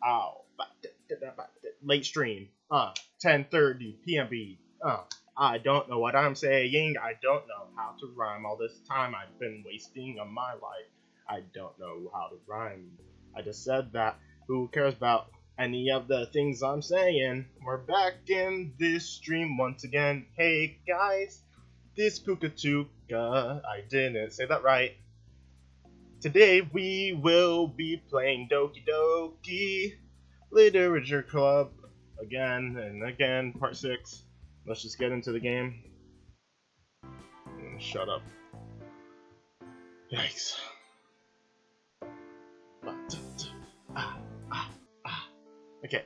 Ow. Late stream. 10:30 p.m.B. I don't know what I'm saying. I don't know how to rhyme. All this time I've been wasting on my life. I don't know how to rhyme. I just said that. Who cares about any of the things I'm saying? We're back in this stream once again. Hey guys, this PukaTuka. I didn't say that right. Today we will be playing Doki Doki Literature Club again and again, part 6. Let's just get into the game. Shut up. Yikes. Okay.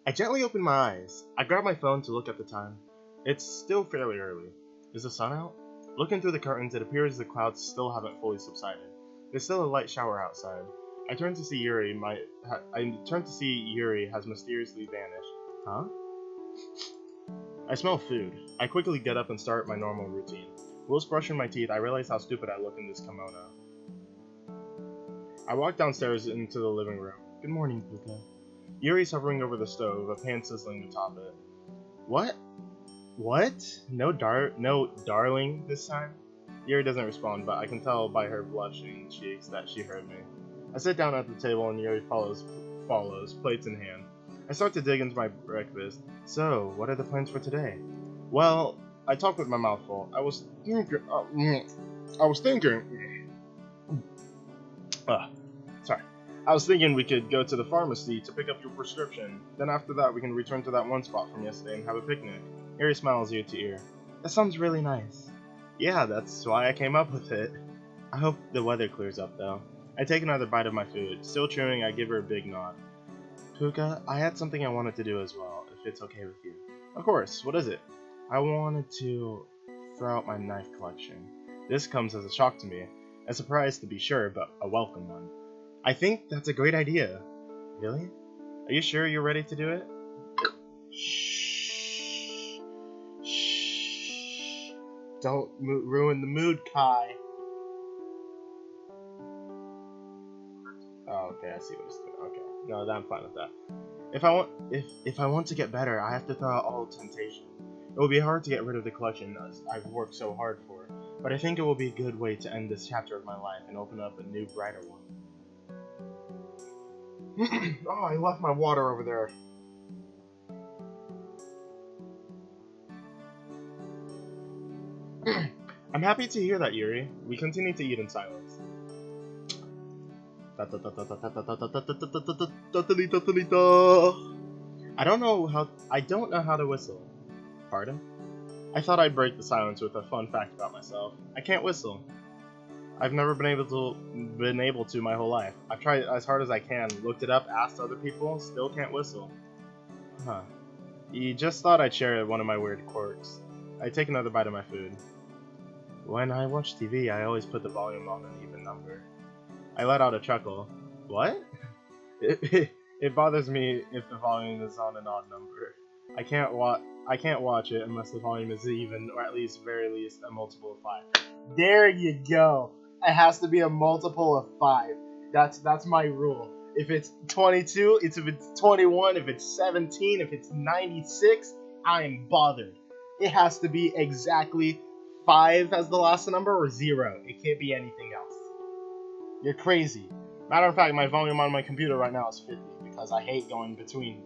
I gently opened my eyes. I grabbed my phone to look at the time. It's still fairly early. Is the sun out? Looking through the curtains, it appears the clouds still haven't fully subsided. There's still a light shower outside. I turned to see Yuri has mysteriously vanished. Huh? I smell food. I quickly get up and start my normal routine. Whilst brushing my teeth, I realize how stupid I look in this kimono. I walk downstairs into the living room. Good morning, Puka. Yuri's hovering over the stove, a pan sizzling atop it. What? What? No darling this time? Yuri doesn't respond, but I can tell by her blushing cheeks that she heard me. I sit down at the table and Yuri follows, plates in hand. I start to dig into my breakfast. So, what are the plans for today? Well, I talk with my mouth full. I was thinking we could go to the pharmacy to pick up your prescription. Then after that, we can return to that one spot from yesterday and have a picnic. Yuri smiles ear to ear. That sounds really nice. Yeah, that's why I came up with it. I hope the weather clears up, though. I take another bite of my food. Still chewing, I give her a big nod. Puka, I had something I wanted to do as well, if it's okay with you. Of course, what is it? I wanted to throw out my knife collection. This comes as a shock to me. A surprise to be sure, but a welcome one. I think that's a great idea. Really? Are you sure you're ready to do it? Shh. Shh. Don't ruin the mood, Kai. Oh, okay, I see what it's doing. Okay. No, I'm fine with that. If I want to get better, I have to throw out all temptation. It will be hard to get rid of the collection as I've worked so hard for, but I think it will be a good way to end this chapter of my life and open up a new, brighter one. Oh, I left my water over there. I'm happy to hear that, Yuri. We continue to eat in silence. I don't know how to whistle. Pardon? I thought I'd break the silence with a fun fact about myself. I can't whistle. I've never been able to my whole life. I've tried as hard as I can, looked it up, asked other people, still can't whistle. Huh. You just thought I'd share one of my weird quirks. I take another bite of my food. When I watch TV, I always put the volume on an even number. I let out a chuckle. What? It bothers me if the volume is on an odd number. I can't watch it unless the volume is even, or at least, very least, a multiple of 5. There you go. It has to be a multiple of 5. That's my rule. If it's 22, if it's 21, if it's 17, if it's 96, I am bothered. It has to be exactly 5 as the last number or 0. It can't be anything else. You're crazy. Matter of fact, my volume on my computer right now is 50 because I hate going between.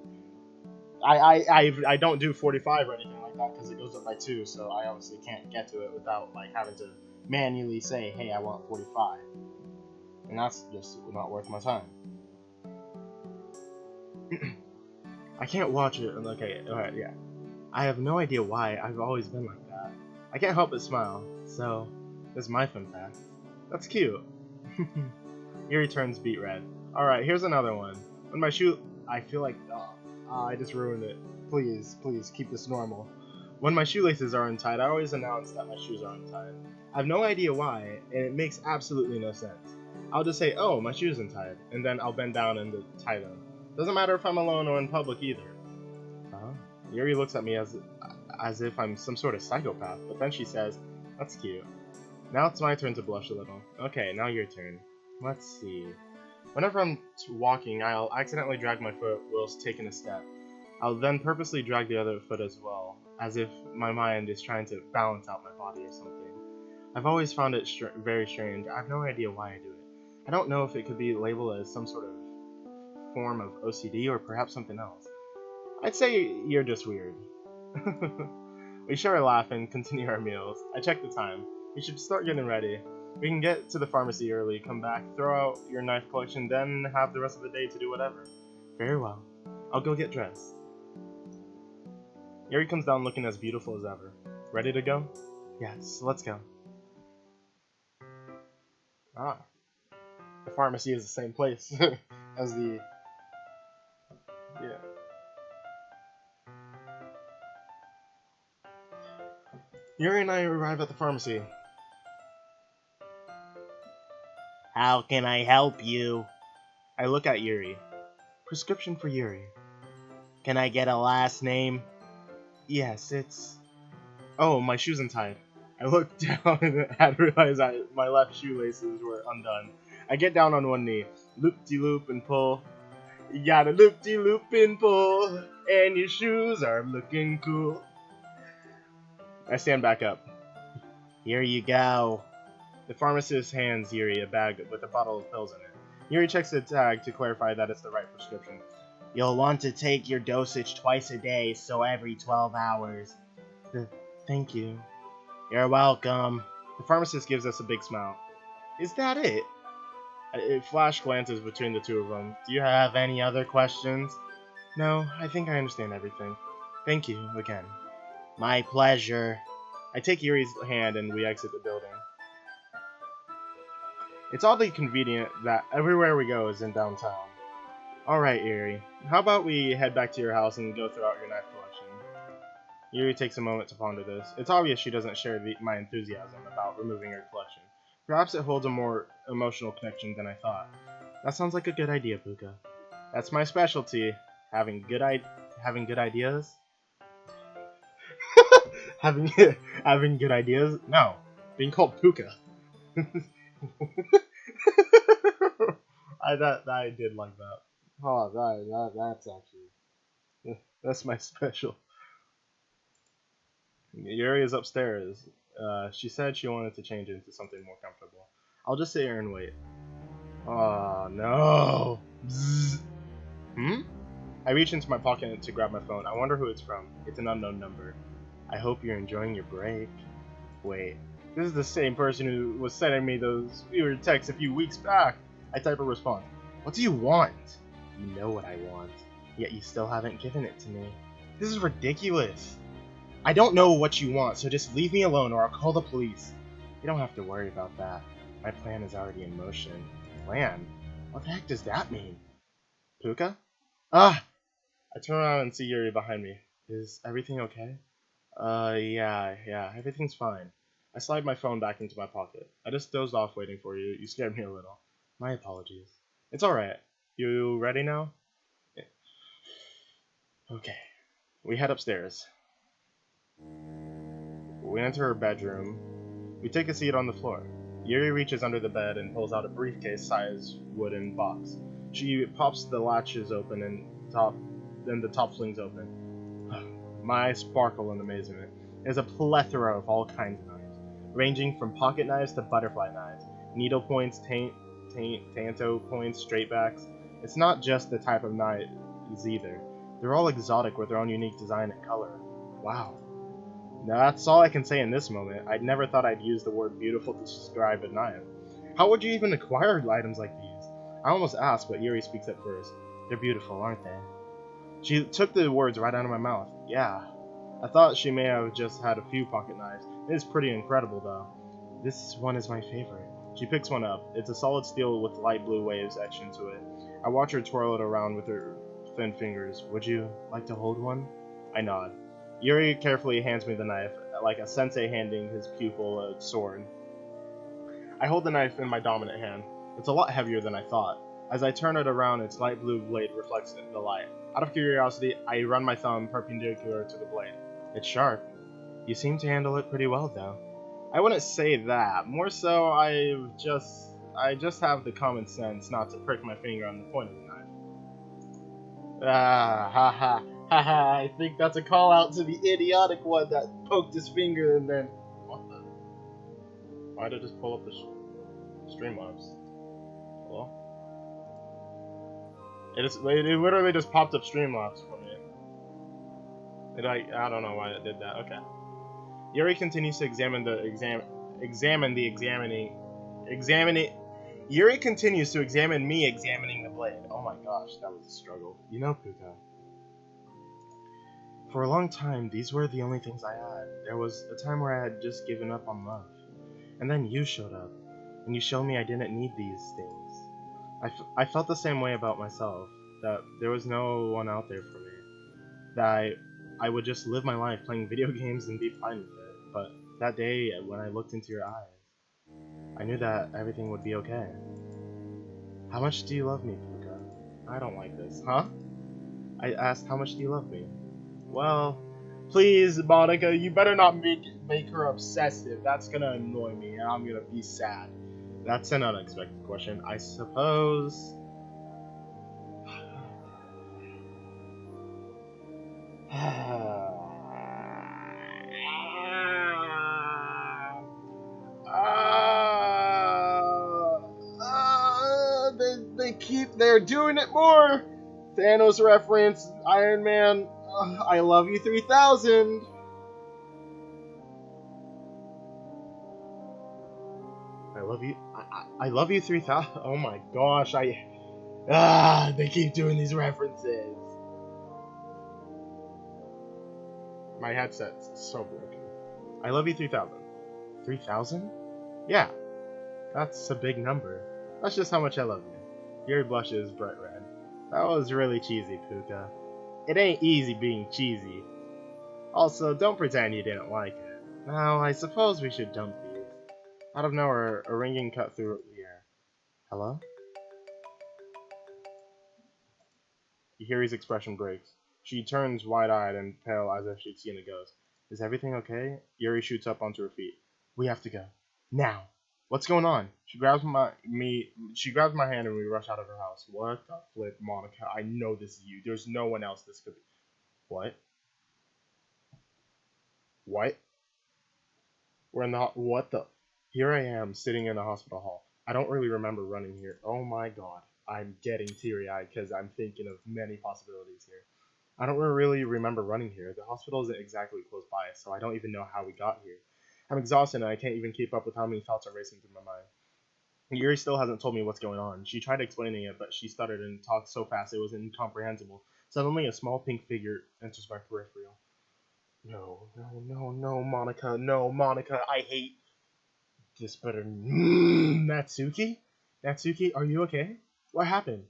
I don't do 45 or anything like that because it goes up by 2, so I obviously can't get to it without having to manually say, hey, I want 45. And that's just not worth my time. I can't watch it. Okay, alright, yeah. I have no idea why I've always been like that. I can't help but smile. So, this is my fun fact. That's cute. Yuri turns beet red. Alright, here's another one. When my shoe... I feel like... I just ruined it. Please keep this normal. When my shoelaces are untied, I always announce that my shoes are untied. I have no idea why, and it makes absolutely no sense. I'll just say, oh, my shoe's untied, and then I'll bend down and tie them. Doesn't matter if I'm alone or in public either. Yuri looks at me as if I'm some sort of psychopath, but then she says, that's cute. Now it's my turn to blush a little. Okay, now your turn. Let's see. Whenever I'm walking, I'll accidentally drag my foot whilst taking a step. I'll then purposely drag the other foot as well, as if my mind is trying to balance out my body or something. I've always found it very strange. I have no idea why I do it. I don't know if it could be labeled as some sort of form of OCD or perhaps something else. I'd say you're just weird. We share a laugh and continue our meals. I check the time. We should start getting ready. We can get to the pharmacy early, come back, throw out your knife collection, then have the rest of the day to do whatever. Very well. I'll go get dressed. Yuri comes down looking as beautiful as ever. Ready to go? Yes, let's go. Ah. The pharmacy is the same place as the... Yeah. Yuri and I arrive at the pharmacy. How can I help you? I look at Yuri. Prescription for Yuri. Can I get a last name? Yes, it's... Oh, my shoe's untied. I look down and realize my left shoelaces were undone. I get down on one knee. Loop-de-loop and pull. You gotta loop-de-loop and pull. And your shoes are looking cool. I stand back up. Here you go. The pharmacist hands Yuri a bag with a bottle of pills in it. Yuri checks the tag to clarify that it's the right prescription. You'll want to take your dosage twice a day, so every 12 hours. Thank you. You're welcome. The pharmacist gives us a big smile. Is that it? Flash glances between the two of them. Do you have any other questions? No, I think I understand everything. Thank you again. My pleasure. I take Yuri's hand and we exit the building. It's oddly convenient that everywhere we go is in downtown. Alright, Yuri. How about we head back to your house and go throughout your knife collection? Yuri takes a moment to ponder this. It's obvious she doesn't share my enthusiasm about removing her collection. Perhaps it holds a more emotional connection than I thought. That sounds like a good idea, Puka. That's my specialty. Having good ideas? having good ideas? No. Being called Puka. I did like that. Oh, that's actually... That's my special. Yuri is upstairs. She said she wanted to change into something more comfortable. I'll just sit here and wait. Oh, no. Bzz. I reach into my pocket to grab my phone. I wonder who it's from. It's an unknown number. I hope you're enjoying your break. Wait, this is the same person who was sending me those weird texts a few weeks back. I type a response. What do you want? You know what I want, yet you still haven't given it to me. This is ridiculous. I don't know what you want, so just leave me alone or I'll call the police. You don't have to worry about that. My plan is already in motion. Plan? What the heck does that mean? Puka? Ah! I turn around and see Yuri behind me. Is everything okay? Yeah, everything's fine. I slide my phone back into my pocket. I just dozed off waiting for you. You scared me a little. My apologies. It's alright. You ready now? Yeah. Okay. We head upstairs. We enter her bedroom. We take a seat on the floor. Yuri reaches under the bed and pulls out a briefcase-sized wooden box. She pops the latches open and the top flings open. My eyes sparkle in amazement. There's a plethora of all kinds of knives, ranging from pocket knives to butterfly knives, needle points, tanto points, straightbacks. It's not just the type of knives either. They're all exotic with their own unique design and color. Wow. Now that's all I can say in this moment. I'd never thought I'd use the word beautiful to describe a knife. How would you even acquire items like these? I almost asked, but Yuri speaks up first. They're beautiful, aren't they? She took the words right out of my mouth. Yeah. I thought she may have just had a few pocket knives. It is pretty incredible, though. This one is my favorite. She picks one up. It's a solid steel with light blue waves etched into it. I watch her twirl it around with her thin fingers. Would you like to hold one? I nod. Yuri carefully hands me the knife, like a sensei handing his pupil a sword. I hold the knife in my dominant hand. It's a lot heavier than I thought. As I turn it around, its light blue blade reflects the light. Out of curiosity, I run my thumb perpendicular to the blade. It's sharp. You seem to handle it pretty well, though. I wouldn't say that. More so, I've just I just have the common sense not to prick my finger on the point of the knife. Ah, ha. I think that's a call out to the idiotic one that poked his finger and then... What the... Why'd I just pull up the Streamlabs? Hello? It literally just popped up Streamlabs for me. I don't know why it did that. Okay. Yuri continues to Yuri continues to examine me examining the blade. Oh my gosh, that was a struggle. You know, Puka. For a long time, these were the only things I had. There was a time where I had just given up on love. And then you showed up, and you showed me I didn't need these things. I felt the same way about myself, that there was no one out there for me. That I would just live my life playing video games and be fine with it. But that day, when I looked into your eyes, I knew that everything would be okay. How much do you love me, Puka? I don't like this. Huh? I asked, how much do you love me? Well, please, Monica, you better not make her obsessive. That's gonna annoy me, and I'm gonna be sad. That's an unexpected question. I suppose... They're doing it more! Thanos reference, Iron Man, I love you 3000! I love you 3000. Oh my gosh, they keep doing these references. My headset's so broken. I love you 3000. 3000? Yeah, that's a big number. That's just how much I love you. Yuri blushes bright red. That was really cheesy, Puka. It ain't easy being cheesy. Also, don't pretend you didn't like it. Now, I suppose we should dump these. Out of nowhere, a ringing cut through the air. Hello? Yuri's expression breaks. She turns wide-eyed and pale as if she'd seen a ghost. Is everything okay? Yuri shoots up onto her feet. We have to go. Now! What's going on? She grabs my hand and we rush out of her house. What the flip, Monica? I know this is you. There's no one else this could be. What? What? We're in the what the? Here I am, sitting in the hospital hall. I don't really remember running here. Oh my god. I'm getting teary-eyed because I'm thinking of many possibilities here. I don't really remember running here. The hospital isn't exactly close by, so I don't even know how we got here. I'm exhausted and I can't even keep up with how many thoughts are racing through my mind. Yuri still hasn't told me what's going on. She tried explaining it, but she stuttered and talked so fast it was incomprehensible. Suddenly, a small pink figure enters my peripheral. No, Monica. No, Monica. I hate this better. Natsuki? Natsuki, are you okay? What happened?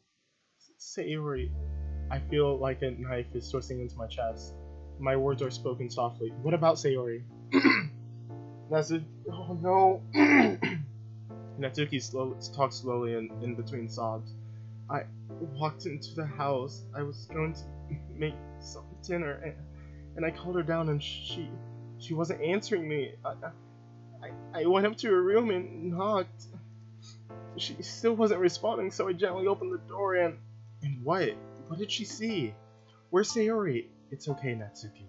Sayori. I feel like a knife is twisting into my chest. My words are spoken softly. What about Sayori? Natsuki. Oh no. Natsuki talks slowly and in between sobs. I walked into the house. I was going to make some dinner, and I called her down, and she wasn't answering me. I went up to her room and knocked. She still wasn't responding, so I gently opened the door and what? What did she see? Where's Sayori? It's okay, Natsuki.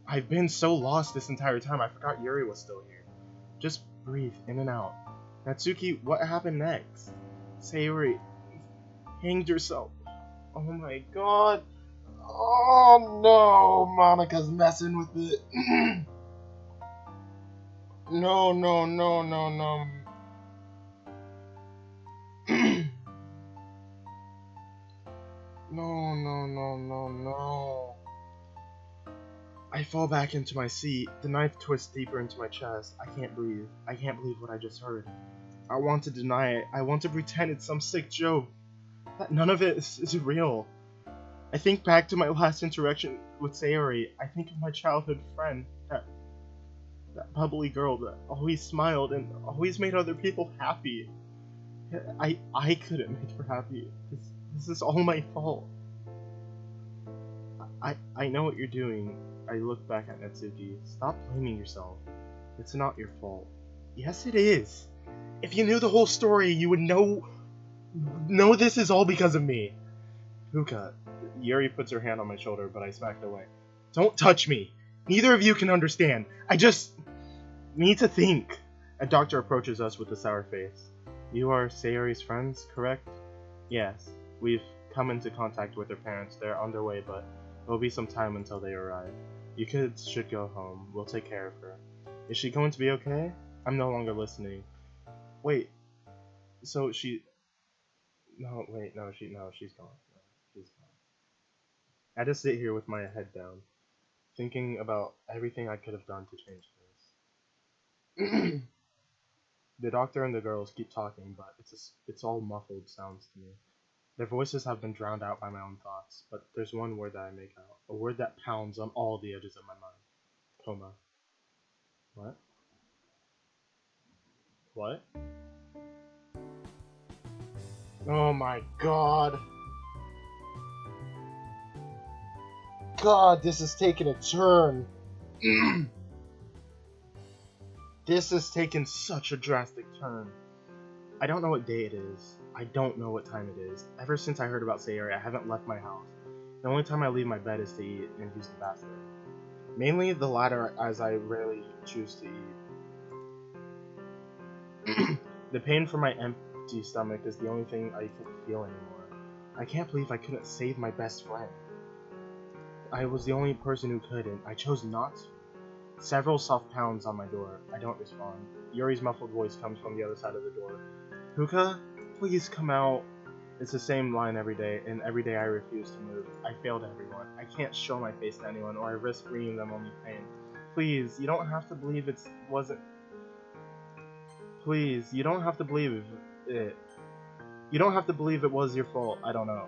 I've been so lost this entire time, I forgot Yuri was still here. Just breathe in and out. Natsuki, what happened next? Sayori hanged herself. Oh my god. Oh no, Monica's messing with it. No. No. I fall back into my seat. The knife twists deeper into my chest. I can't breathe. I can't believe what I just heard. I want to deny it. I want to pretend it's some sick joke. That none of it is real. I think back to my last interaction with Sayori. I think of my childhood friend, that bubbly girl that always smiled and always made other people happy. I couldn't make her happy. This is all my fault. I know what you're doing. I look back at Natsuki. Stop blaming yourself. It's not your fault. Yes, it is. If you knew the whole story, you would know this is all because of me. Puka. Yuri puts her hand on my shoulder, but I smack it away. Don't touch me. Neither of you can understand. I just need to think. A doctor approaches us with a sour face. You are Sayori's friends, correct? Yes. We've come into contact with her parents. They're on their way, but it'll be some time until they arrive. You kids should go home. We'll take care of her. Is she going to be okay? I'm no longer listening. Wait. So she... No, wait, no, she's gone. No, she's gone. I just sit here with my head down, thinking about everything I could have done to change this. The doctor and the girls keep talking, but it's all muffled sounds to me. Their voices have been drowned out by my own thoughts, but there's one word that I make out. A word that pounds on all the edges of my mind. Coma. What? What? Oh my god. God, this is taking a turn. This has taken such a drastic turn. I don't know what day it is. I don't know what time it is. Ever since I heard about Sayori, I haven't left my house. The only time I leave my bed is to eat and use the bathroom. Mainly the latter, as I rarely choose to eat. The pain from my empty stomach is the only thing I can feel anymore. I can't believe I couldn't save my best friend. I was the only person who could, and I chose not to. Several soft pounds on my door. I don't respond. Yuri's muffled voice comes from the other side of the door. Puka, please come out. It's the same line every day, and every day I refuse to move. I failed everyone. I can't show my face to anyone, or I risk bringing them only pain. Please, you don't have to believe it wasn't... Please, you don't have to believe it. You don't have to believe it was your fault. I don't know.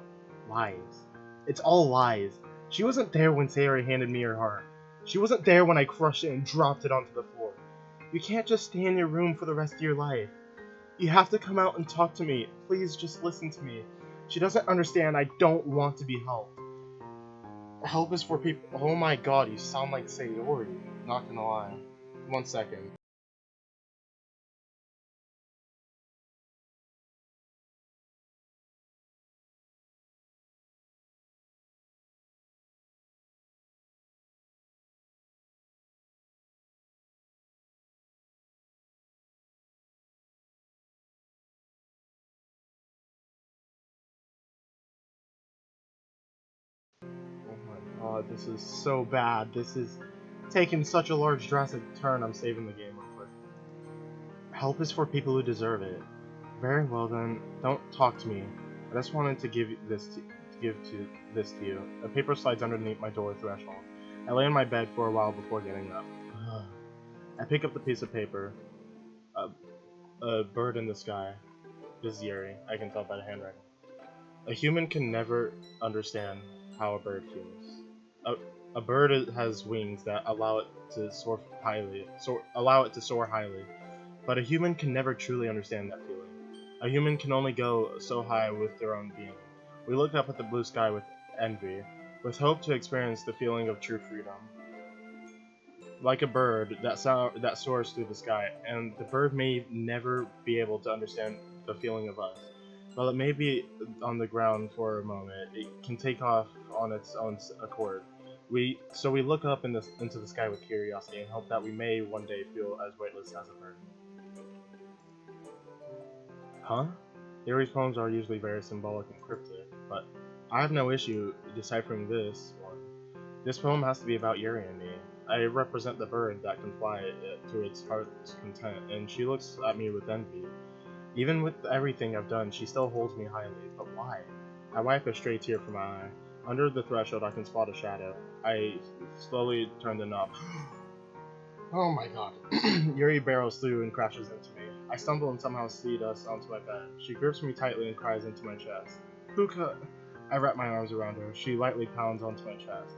Lies. It's all lies. She wasn't there when Sayori handed me her heart. She wasn't there when I crushed it and dropped it onto the floor. You can't just stay in your room for the rest of your life. You have to come out and talk to me. Please just listen to me. She doesn't understand. I don't want to be helped. Help is for people. Oh my god, you sound like Sayori. Not gonna lie. 1 second. Oh my god, this is so bad. This is taking such a large drastic turn. I'm saving the game real quick. Help is for people who deserve it. Very well then, don't talk to me. I just wanted to give this to you. A paper slides underneath my door threshold. I lay in my bed for a while before getting up. I pick up the piece of paper. A bird in the sky. This is Yuri. I can tell by the handwriting. A human can never understand how a bird feels. A bird has wings that allow it to soar highly, but a human can never truly understand that feeling. A human can only go so high with their own being. We look up at the blue sky with envy, with hope to experience the feeling of true freedom. Like a bird that soars through the sky, and the bird may never be able to understand the feeling of us. While it may be on the ground for a moment, it can take off on its own accord. So we look up into the sky with curiosity and hope that we may one day feel as weightless as a bird. Huh? Yuri's poems are usually very symbolic and cryptic, but I have no issue deciphering this one. This poem has to be about Yuri and me. I represent the bird that can fly to its heart's content, and she looks at me with envy. Even with everything I've done, she still holds me highly, but why? I wipe a stray tear from my eye. Under the threshold, I can spot a shadow. I slowly turn the knob. Oh my god. Yuri barrels through and crashes into me. I stumble and somehow see us onto my bed. She grips me tightly and cries into my chest. Puka! I wrap my arms around her. She lightly pounds onto my chest.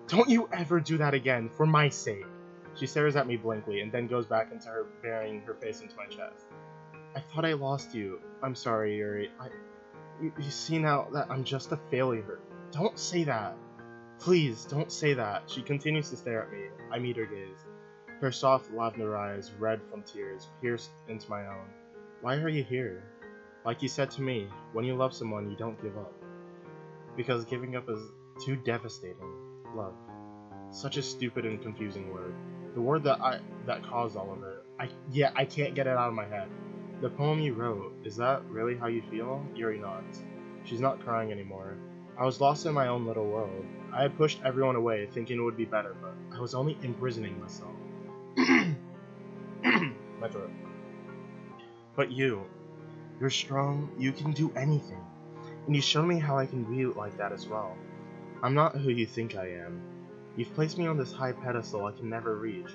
Don't you ever do that again, for my sake! She stares at me blankly and then goes back into her burying her face into my chest. I thought I lost you. I'm sorry, Yuri. You see now that I'm just a failure. Don't say that. Please, don't say that. She continues to stare at me. I meet her gaze. Her soft lavender eyes, red from tears, pierced into my own. Why are you here? Like you said to me, when you love someone, you don't give up. Because giving up is too devastating. Love. Such a stupid and confusing word. The word that caused all of it. I can't get it out of my head. The poem you wrote, is that really how you feel? Yuri nods. She's not crying anymore. I was lost in my own little world. I had pushed everyone away, thinking it would be better, but I was only imprisoning myself. My throat. But you're strong, you can do anything. And you showed me how I can be like that as well. I'm not who you think I am. You've placed me on this high pedestal I can never reach.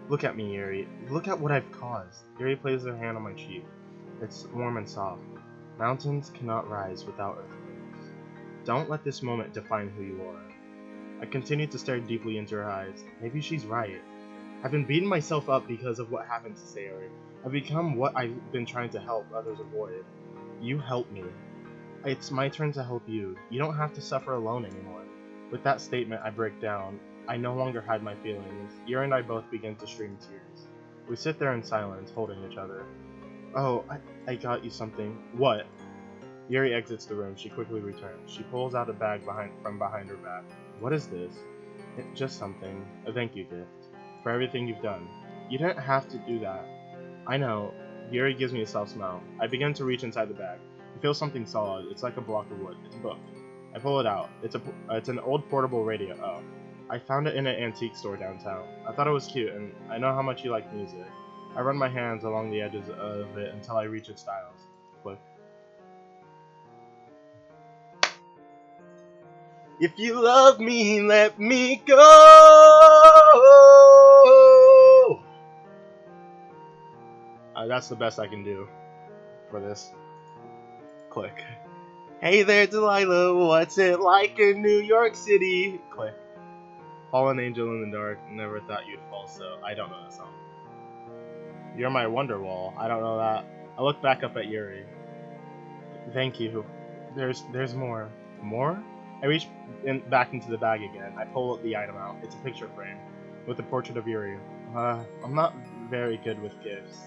Look at me, Yuri. Look at what I've caused. Yuri places her hand on my cheek. It's warm and soft. Mountains cannot rise without earthquakes. Don't let this moment define who you are. I continued to stare deeply into her eyes. Maybe she's right. I've been beating myself up because of what happened to Sayori. I've become what I've been trying to help others avoid. You help me. It's my turn to help you. You don't have to suffer alone anymore. With that statement, I break down. I no longer hide my feelings. Yuri and I both begin to stream tears. We sit there in silence, holding each other. Oh, I got you something. What? Yuri exits the room. She quickly returns. She pulls out a bag from behind her back. What is this? It's just something. A thank you gift. For everything you've done. You didn't have to do that. I know. Yuri gives me a soft smile. I begin to reach inside the bag. I feel something solid. It's like a block of wood. It's a book. I pull it out. It's an old portable radio. Oh. I found it in an antique store downtown. I thought it was cute, and I know how much you like music. I run my hands along the edges of it until I reach its dials. Click. If you love me, let me go! That's the best I can do for this. Click. Hey there, Delilah, what's it like in New York City? Click. Fallen angel in the dark, never thought you'd fall so. I don't know that song. You're my Wonderwall. I don't know that. I look back up at Yuri. Thank you. There's more. More? I reach back into the bag again. I pull the item out. It's a picture frame with a portrait of Yuri. I'm not very good with gifts.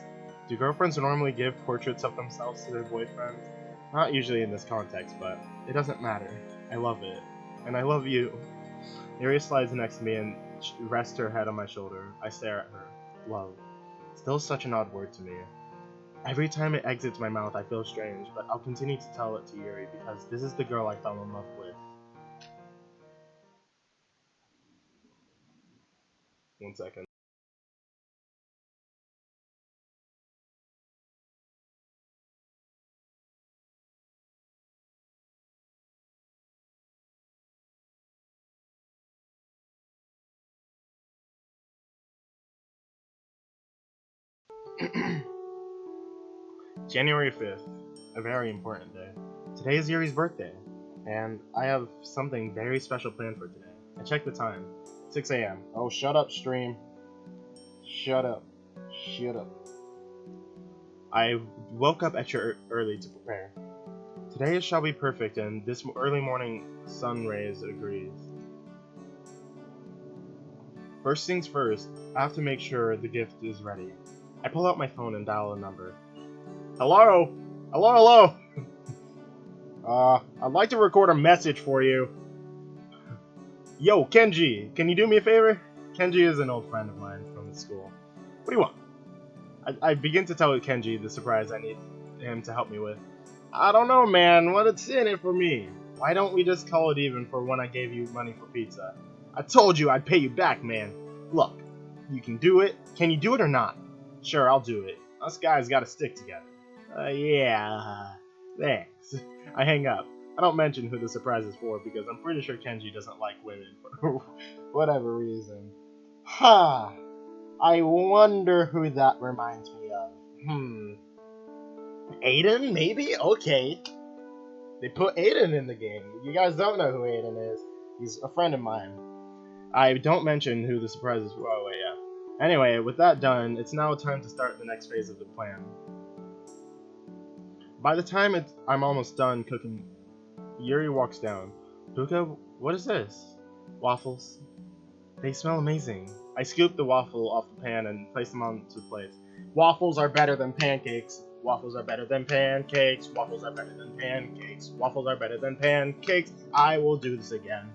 Do girlfriends normally give portraits of themselves to their boyfriends? Not usually in this context, but it doesn't matter. I love it. And I love you. Yuri slides next to me and rests her head on my shoulder. I stare at her. Love. Still such an odd word to me. Every time it exits my mouth, I feel strange, but I'll continue to tell it to Yuri because this is the girl I fell in love with. 1 second. January 5th, a very important day. Today is Yuri's birthday, and I have something very special planned for today. I checked the time. 6 a.m. Oh, shut up, stream. Shut up. Shut up. I woke up extra early to prepare. Today shall be perfect, and this early morning sun rays agrees. First things first, I have to make sure the gift is ready. I pull out my phone and dial a number. Hello? Hello? I'd like to record a message for you. Yo, Kenji, can you do me a favor? Kenji is an old friend of mine from the school. What do you want? I begin to tell Kenji the surprise I need him to help me with. I don't know, man. What's in it for me? Why don't we just call it even for when I gave you money for pizza? I told you I'd pay you back, man. Look, you can do it. Can you do it or not? Sure, I'll do it. Us guys gotta stick together. Yeah. Thanks. I hang up. I don't mention who the surprise is for because I'm pretty sure Kenji doesn't like women for whatever reason. Ha! I wonder who that reminds me of. Aiden, maybe? Okay. They put Aiden in the game. You guys don't know who Aiden is. He's a friend of mine. I don't mention who the surprise is for. Oh, wait, yeah. Anyway, with that done, it's now time to start the next phase of the plan. By the time I'm almost done cooking, Yuri walks down. Puka, what is this? Waffles. They smell amazing. I scooped the waffle off the pan and placed them onto plates. Waffles are better than pancakes. Waffles are better than pancakes. Waffles are better than pancakes. Waffles are better than pancakes. I will do this again.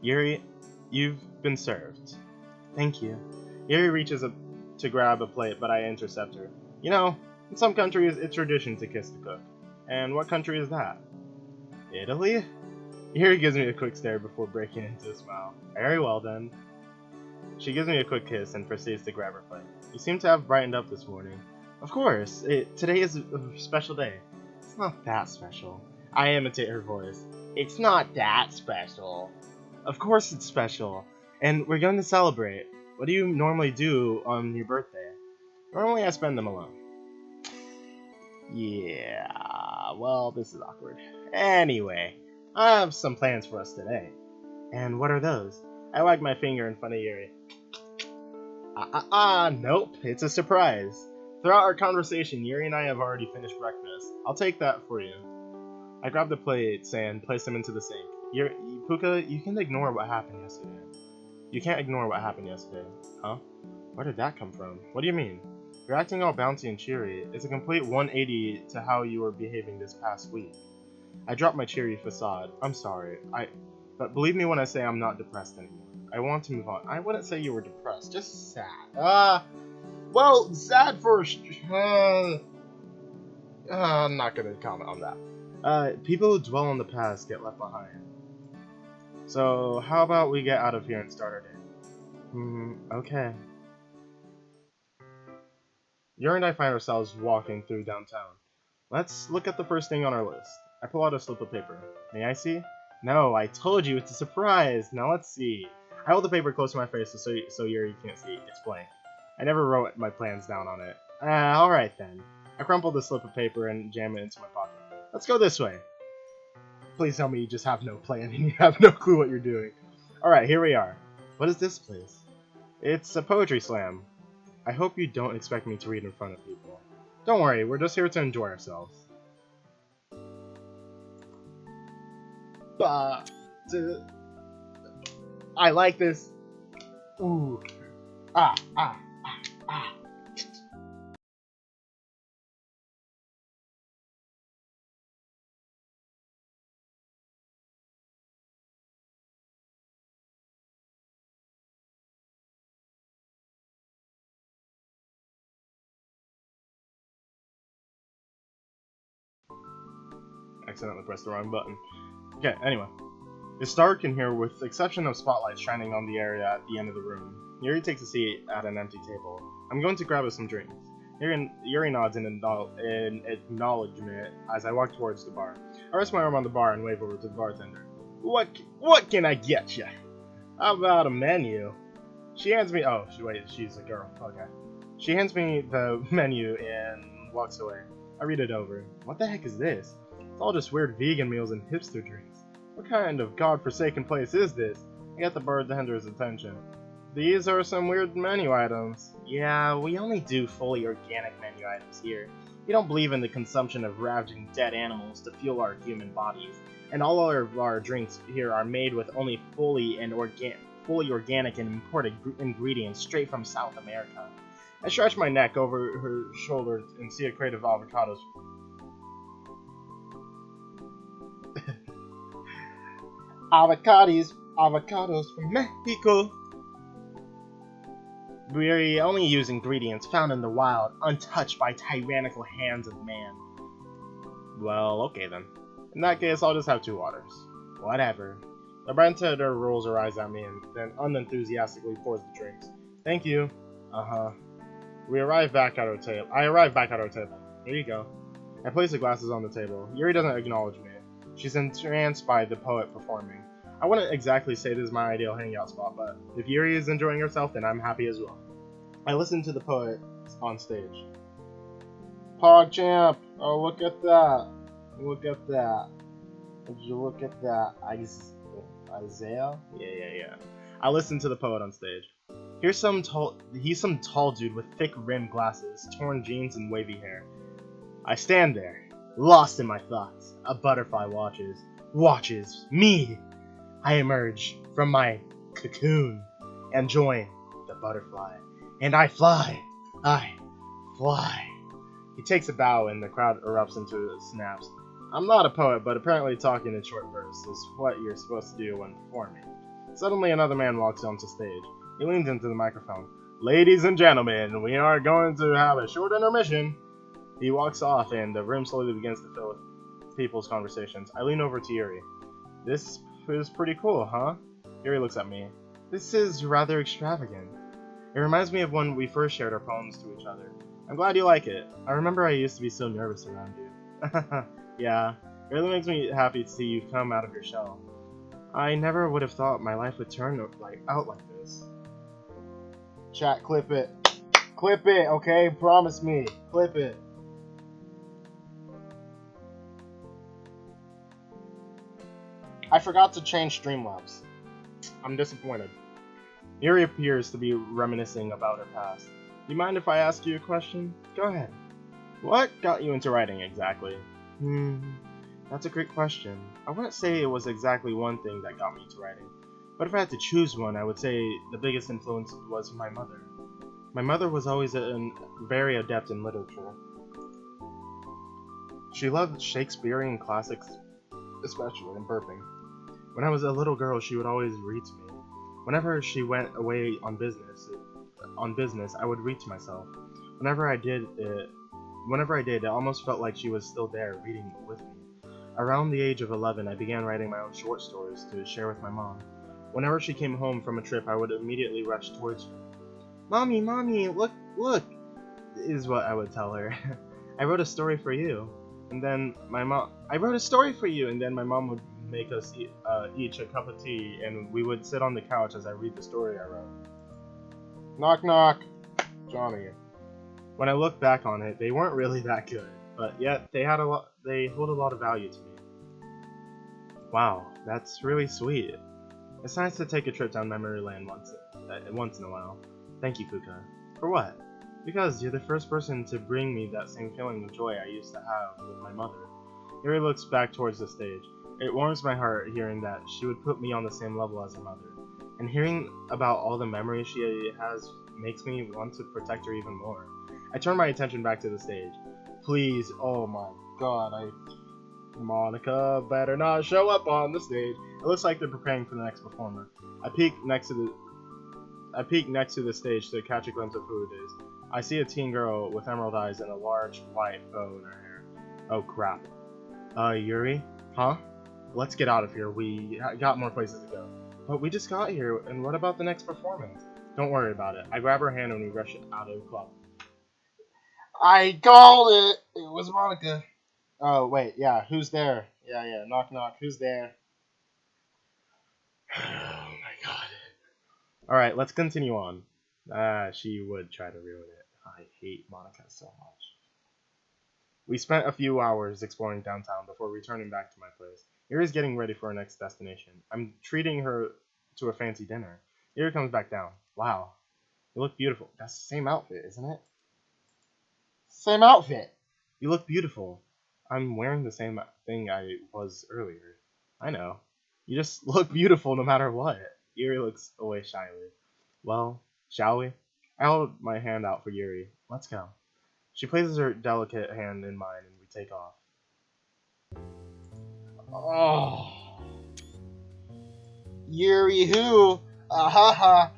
Yuri, you've been served. Thank you. Yuri reaches up to grab a plate, but I intercept her. You know, in some countries, it's tradition to kiss the cook. And what country is that? Italy? Yuri gives me a quick stare before breaking into a smile. Very well then. She gives me a quick kiss and proceeds to grab her plate. You seem to have brightened up this morning. Of course, today is a special day. It's not that special. I imitate her voice. It's not that special. Of course it's special. And we're going to celebrate. What do you normally do on your birthday? Normally I spend them alone. Yeah, well, this is awkward. Anyway, I have some plans for us today. And what are those? I wag my finger in front of Yuri. Nope, it's a surprise. Throughout our conversation, Yuri and I have already finished breakfast. I'll take that for you. I grab the plates and place them into the sink. Puka, you can ignore what happened yesterday. You can't ignore what happened yesterday. Huh? Where did that come from? What do you mean? You're acting all bouncy and cheery. It's a complete 180 to how you were behaving this past week. I dropped my cheery facade. I'm sorry. But believe me when I say I'm not depressed anymore. I want to move on. I wouldn't say you were depressed, just sad. Well, sad for I'm not gonna comment on that. People who dwell on the past get left behind. So, how about we get out of here and start our day? Okay. Yuri and I find ourselves walking through downtown. Let's look at the first thing on our list. I pull out a slip of paper. May I see? No, I told you, it's a surprise. Now let's see. I hold the paper close to my face so Yuri can't see. It's blank. I never wrote my plans down on it. Alright then. I crumple the slip of paper and jam it into my pocket. Let's go this way. Please tell me you just have no plan and you have no clue what you're doing. Alright, here we are. What is this place? It's a poetry slam. I hope you don't expect me to read in front of people. Don't worry, we're just here to enjoy ourselves. I like this. Ooh. Ah. Accidentally pressed the wrong button. Okay, anyway. It's dark in here with the exception of spotlights shining on the area at the end of the room. Yuri takes a seat at an empty table. I'm going to grab us some drinks. Yuri nods in acknowledgement as I walk towards the bar. I rest my arm on the bar and wave over to the bartender. What can I get you? How about a menu? She hands me... Oh, wait, she's a girl. Okay. She hands me the menu and walks away. I read it over. What the heck is this? It's all just weird vegan meals and hipster drinks. What kind of godforsaken place is this? I get the bartender's attention. These are some weird menu items. Yeah, we only do fully organic menu items here. We don't believe in the consumption of ravaging dead animals to fuel our human bodies. And all of our drinks here are made with only fully organic and imported ingredients straight from South America. I stretch my neck over her shoulder and see a crate of avocados. Avocados from Mexico. We only use ingredients found in the wild, untouched by tyrannical hands of man. Well, okay then. In that case, I'll just have 2 waters. Whatever. The bartender rolls her eyes at me and then unenthusiastically pours the drinks. Thank you. I arrive back at our table. Here you go. I place the glasses on the table. Yuri doesn't acknowledge me. She's entranced by the poet performing. I wouldn't exactly say this is my ideal hangout spot, but if Yuri is enjoying herself, then I'm happy as well. I listen to the poet on stage. PogChamp! Oh, look at that! Look at that! Would you look at that? Isaiah? Yeah. I listen to the poet on stage. He's some tall dude with thick rimmed glasses, torn jeans, and wavy hair. I stand there, lost in my thoughts. A butterfly watches me. I emerge from my cocoon. and join the butterfly. And I fly. I fly. He takes a bow and the crowd erupts into snaps. I'm not a poet, but apparently talking in short bursts is what you're supposed to do when performing. Suddenly another man walks onto stage. He leans into the microphone. Ladies and gentlemen, we are going to have a short intermission. He walks off and the room slowly begins to fill with people's conversations. I lean over to Yuri. This is pretty cool, huh? Yuri looks at me. This is rather extravagant. It reminds me of when we first shared our poems to each other. I'm glad you like it. I remember I used to be so nervous around you. Yeah, it really makes me happy to see you come out of your shell. I never would have thought my life would turn out like this. Chat, clip it. Clip it, okay? Promise me. Clip it. I forgot to change Streamlabs. I'm disappointed. Yuri appears to be reminiscing about her past. You mind if I ask you a question? Go ahead. What got you into writing exactly? That's a great question. I wouldn't say it was exactly one thing that got me into writing. But if I had to choose one, I would say the biggest influence was my mother. My mother was always very adept in literature. She loved Shakespearean classics, especially in burping. When I was a little girl, she would always read to me. Whenever she went away on business, I would read to myself. Whenever I did, it almost felt like she was still there, reading with me. Around the age of 11, I began writing my own short stories to share with my mom. Whenever she came home from a trip, I would immediately rush towards her. Mommy, look, is what I would tell her. I wrote a story for you. And then my mom would make us each a cup of tea, and we would sit on the couch as I read the story I wrote. Knock, knock. Johnny. When I look back on it, they weren't really that good, but yet they hold a lot of value to me. Wow, that's really sweet. It's nice to take a trip down memory lane once in a while. Thank you, Puka. For what? Because you're the first person to bring me that same feeling of joy I used to have with my mother. Yuri looks back towards the stage. It warms my heart hearing that she would put me on the same level as her mother. And hearing about all the memories she has makes me want to protect her even more. I turn my attention back to the stage. Please, oh my god, Monica better not show up on the stage. It looks like they're preparing for the next performer. I peek next to the stage to catch a glimpse of who it is. I see a teen girl with emerald eyes and a large white bow in her hair. Oh crap. Yuri? Huh? Let's get out of here. We got more places to go. But we just got here, and what about the next performance? Don't worry about it. I grab her hand and we rush out of the club. I called it! It was Monica. Oh, wait, yeah, who's there? Yeah, knock knock, who's there? Oh my god. Alright, let's continue on. She would try to ruin it. I hate Monica so much. We spent a few hours exploring downtown before returning back to my place. Yuri's getting ready for our next destination. I'm treating her to a fancy dinner. Yuri comes back down. Wow, you look beautiful. That's the same outfit, isn't it? Same outfit. You look beautiful. I'm wearing the same thing I was earlier. I know. You just look beautiful no matter what. Yuri looks away shyly. Well, shall we? I hold my hand out for Yuri. Let's go. She places her delicate hand in mine and we take off. Oh. Yuri who? Ahaha.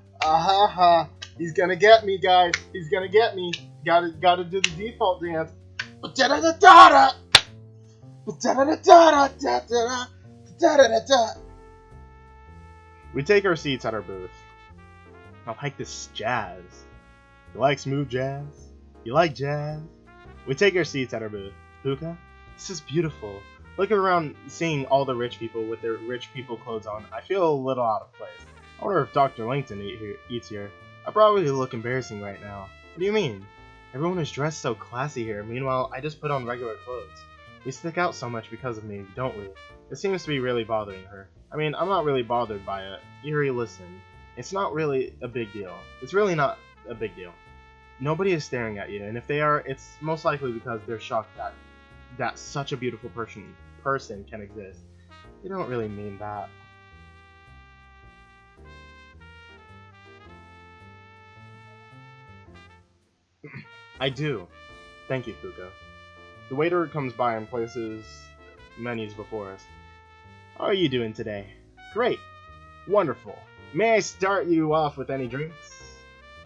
He's gonna get me, guys. He's gonna get me. Gotta do the default dance. We take our seats at our booth. I like this jazz. You like smooth jazz? You like jazz? We take our seats at our booth. Puka, this is beautiful. Looking around, seeing all the rich people with their rich people clothes on, I feel a little out of place. I wonder if Dr. Langton eats here. I probably look embarrassing right now. What do you mean? Everyone is dressed so classy here. Meanwhile, I just put on regular clothes. We stick out so much because of me, don't we? It seems to be really bothering her. I mean, I'm not really bothered by it. Yuri, listen. It's not really a big deal. It's really not a big deal. Nobody is staring at you, and if they are, it's most likely because they're shocked that such a beautiful person can exist. You don't really mean that. I do. Thank you, Puka. The waiter comes by and places menus before us. How are you doing today? Great. Wonderful. May I start you off with any drinks?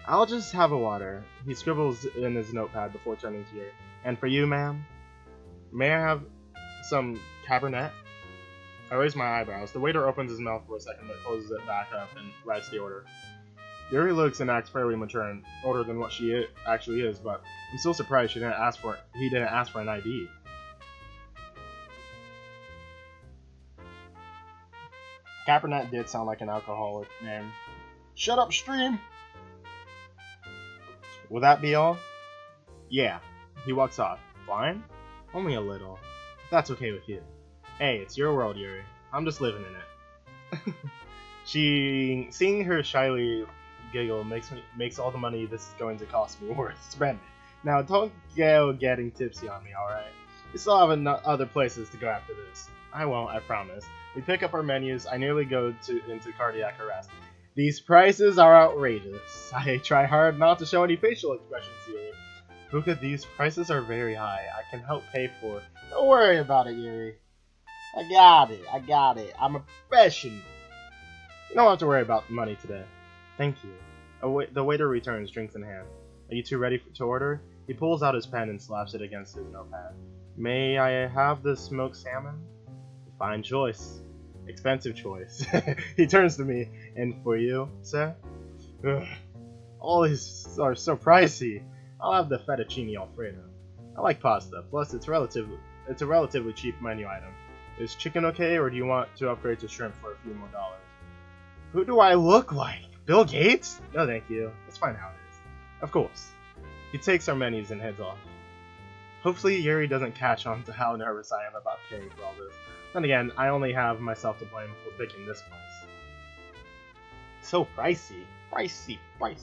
I'll just have a water. He scribbles in his notepad before turning to you. And for you, ma'am? May I have some Cabernet? I raise my eyebrows. The waiter opens his mouth for a second, but closes it back up and writes the order. Yuri looks and acts fairly mature and older than what she actually is, but I'm still surprised he didn't ask for an ID. Cabernet did sound like an alcoholic name. Shut up, stream! Will that be all? Yeah. He walks off. Fine? Only a little. If that's okay with you. Hey, it's your world, Yuri. I'm just living in it. Seeing her shyly giggle makes all the money this is going to cost me worth spending. Now, don't go getting tipsy on me, alright? We still have other places to go after this. I won't, I promise. We pick up our menus. I nearly go into cardiac arrest. These prices are outrageous. I try hard not to show any facial expressions here. Puka, these prices are very high. I can help pay for it. Don't worry about it, Yuri. I got it. I'm a professional. You don't have to worry about the money today. Thank you. The waiter returns, drinks in hand. Are you two ready to order? He pulls out his pen and slaps it against his notepad. May I have the smoked salmon? Fine choice. Expensive choice. He turns to me. And for you, sir? Ugh. All these are so pricey. I'll have the fettuccine alfredo. I like pasta, plus it's a relatively cheap menu item. Is chicken okay, or do you want to upgrade to shrimp for a few more dollars? Who do I look like? Bill Gates? No thank you. It's fine how it is. Of course. He takes our menus and heads off. Hopefully Yuri doesn't catch on to how nervous I am about paying for all this. Then again, I only have myself to blame for picking this place. So pricey. Price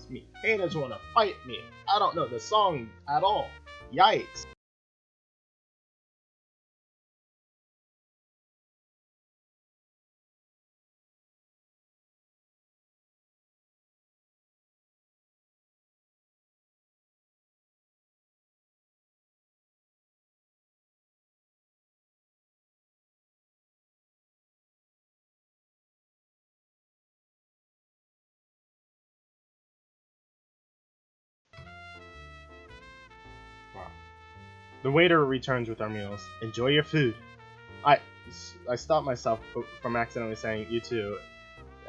me. Haters wanna fight me. I don't know the song at all. Yikes. Wow. The waiter returns with our meals. Enjoy your food. I stop myself from accidentally saying, you too.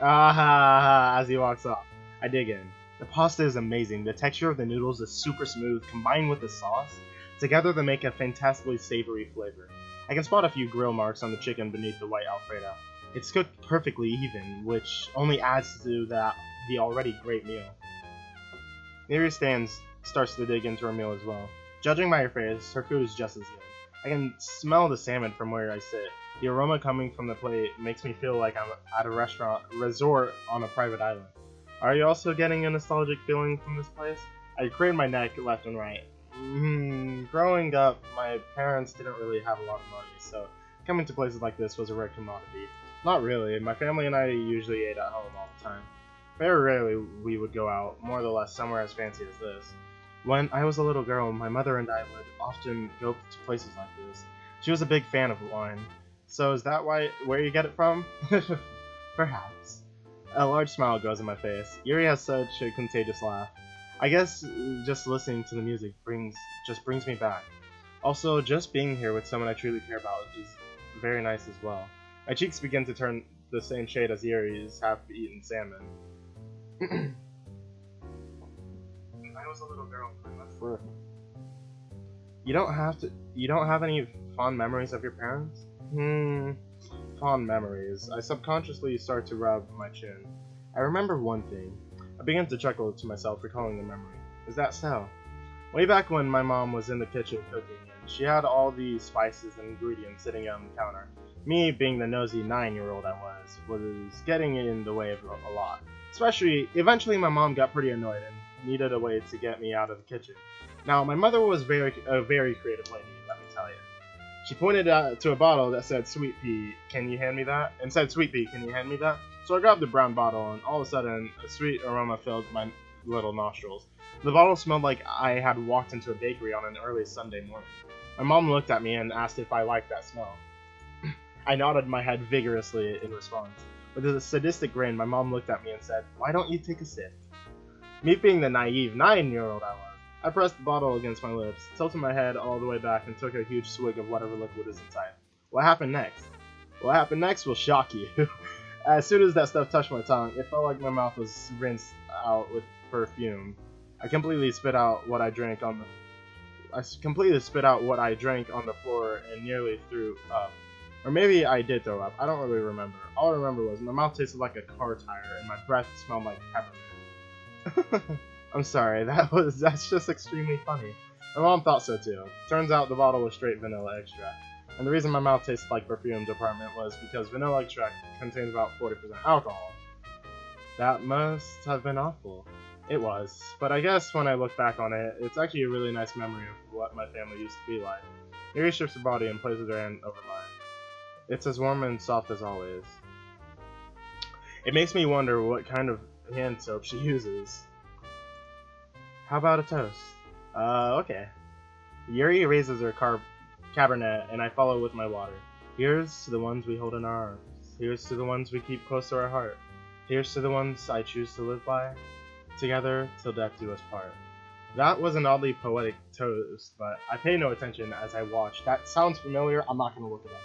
As he walks off. I dig in. The pasta is amazing. The texture of the noodles is super smooth, combined with the sauce. Together they make a fantastically savory flavor. I can spot a few grill marks on the chicken beneath the white alfredo. It's cooked perfectly even, which only adds to the already great meal. Miri starts to dig into her meal as well. Judging by her face, her food is just as good. I can smell the salmon from where I sit. The aroma coming from the plate makes me feel like I'm at a resort on a private island. Are you also getting a nostalgic feeling from this place? I crane my neck left and right. Growing up, my parents didn't really have a lot of money, so coming to places like this was a rare commodity. Not really. My family and I usually ate at home all the time. Very rarely we would go out, more or less somewhere as fancy as this. When I was a little girl, my mother and I would often go to places like this. She was a big fan of wine. So is that where you get it from? Perhaps. A large smile goes on my face. Yuri has such a contagious laugh. I guess just listening to the music brings me back. Also, just being here with someone I truly care about is very nice as well. My cheeks begin to turn the same shade as Yuri's half-eaten salmon. When I was a little girl, You don't have any fond memories of your parents? Fond memories. I subconsciously start to rub my chin. I remember one thing. I began to chuckle to myself, recalling the memory. Is that so? Way back when my mom was in the kitchen cooking, and she had all these spices and ingredients sitting on the counter. Me, being the nosy 9-year-old I was getting in the way of a lot. Eventually my mom got pretty annoyed and needed a way to get me out of the kitchen. Now, my mother was a very creative lady, let me tell you. She pointed to a bottle that said, "Sweet pea, can you hand me that?" And said, "Sweet pea, can you hand me that?" So I grabbed the brown bottle, and all of a sudden, a sweet aroma filled my little nostrils. The bottle smelled like I had walked into a bakery on an early Sunday morning. My mom looked at me and asked if I liked that smell. I nodded my head vigorously in response. With a sadistic grin, my mom looked at me and said, "Why don't you take a sip?" Me being the naive 9-year-old I was, I pressed the bottle against my lips, tilted my head all the way back, and took a huge swig of whatever liquid was inside. What happened next? What happened next will shock you. As soon as that stuff touched my tongue, it felt like my mouth was rinsed out with perfume. I completely spit out what I drank on the floor and nearly threw up. Or maybe I did throw up. I don't really remember. All I remember was my mouth tasted like a car tire and my breath smelled like peppermint. I'm sorry, that's just extremely funny. My mom thought so too. Turns out the bottle was straight vanilla extract. And the reason my mouth tasted like perfume department was because vanilla extract contains about 40% alcohol. That must have been awful. It was, but I guess when I look back on it, it's actually a really nice memory of what my family used to be like. Mary shifts her body and places her hand over mine. It's as warm and soft as always. It makes me wonder what kind of hand soap she uses. How about a toast? Okay. Yuri raises her cabernet, and I follow with my water. Here's to the ones we hold in our arms. Here's to the ones we keep close to our heart. Here's to the ones I choose to live by. Together, till death do us part. That was an oddly poetic toast, but I pay no attention as I watch. That sounds familiar, I'm not going to look it up.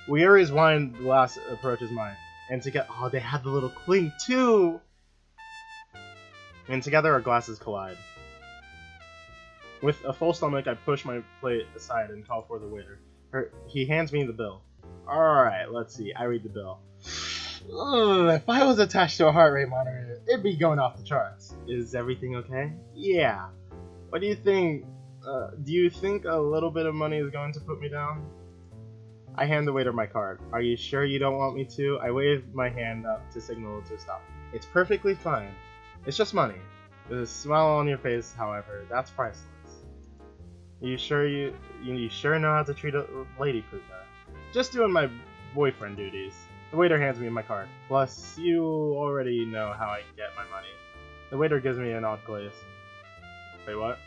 Yuri's wine glass approaches mine, and together, oh, they had the little clink too! And together our glasses collide. With a full stomach, I push my plate aside and call for the waiter. He hands me the bill. Alright, let's see, I read the bill. Ugh, if I was attached to a heart rate monitor, it'd be going off the charts. Is everything okay? Yeah. What do you think? Do you think a little bit of money is going to put me down? I hand the waiter my card. Are you sure you don't want me to? I wave my hand up to signal to stop. It's perfectly fine. It's just money. With a smile on your face, however, that's priceless. You sure know how to treat a lady, Puka? Just doing my boyfriend duties. The waiter hands me my card. Plus, you already know how I get my money. The waiter gives me an odd glaze. Wait, what?